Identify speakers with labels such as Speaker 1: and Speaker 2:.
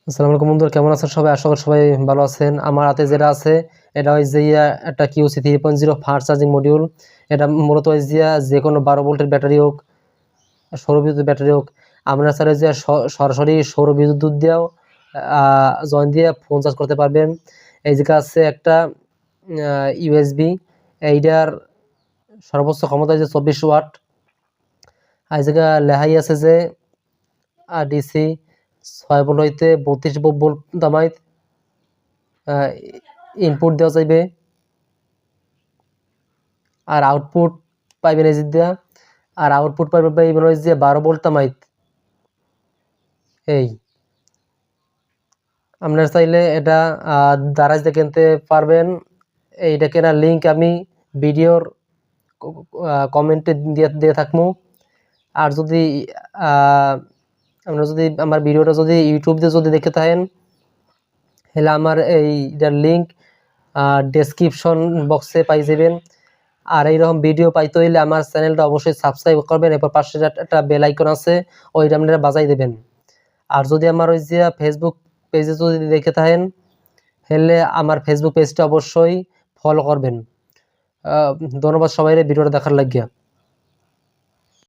Speaker 1: আসসালামু আলাইকুম বন্ধুরা, কেমন আছেন সবাই? আশা করি সবাই ভালো আছেন। আমার হাতে যেটা আছে এটা হচ্ছে একটা কিউসি 3.0 ফাস্ট চার্জিং মডিউল। এটা মূলত হচ্ছে যে কোনো 12 ভোল্টের ব্যাটারি হোক, সৌরবিদ্যুৎ ব্যাটারি হোক, আপনারা চাইলে যে সরাসরি সৌর বিদ্যুৎ দিয়েও জয়েন দিয়ে ফোন চার্জ করতে পারবেন। এই জায়গা আছে একটা ইউএসবি, এইটার সর্বোচ্চ ক্ষমতা যে 24 ওয়াট। এই জায়গা লেখাই আছে যে ডিসি 6 ভোল্ট হইতে 32 ভোল্ট দামাইত ইনপুট দেওয়া যাইবে, আর আউটপুট পাইবেন এই দিয়া, আর আউটপুট পাইবেন ওই যে 12 ভোল্ট তামাইত। এই আপনারা চাইলে এটা দারাজ দিয়ে কিনতে পারবেন। এইটা কেনার লিঙ্ক আমি ভিডিওর কমেন্টে দিয়ে থাকবো। আর যদি আপনারা যদি আমার ভিডিওটা যদি ইউটিউব দিয়ে যদি দেখে থাকেন, তাহলে আমার এইটার লিঙ্ক ডেসক্রিপশন বক্সে পাই যাবেন। আর এইরকম ভিডিও পাইতে হইলে আমার চ্যানেলটা অবশ্যই সাবস্ক্রাইব করবেন, এরপর পাশে একটা বেল আইকন আছে, ওইটা আপনারা বাজাই দেবেন। আর যদি আমার ওই যে ফেসবুক পেজে যদি দেখে থাকেন, তাহলে আমার ফেসবুক পেজটা অবশ্যই ফলো করবেন। ধন্যবাদ সবাই ভিডিওটা দেখার লাগিয়া।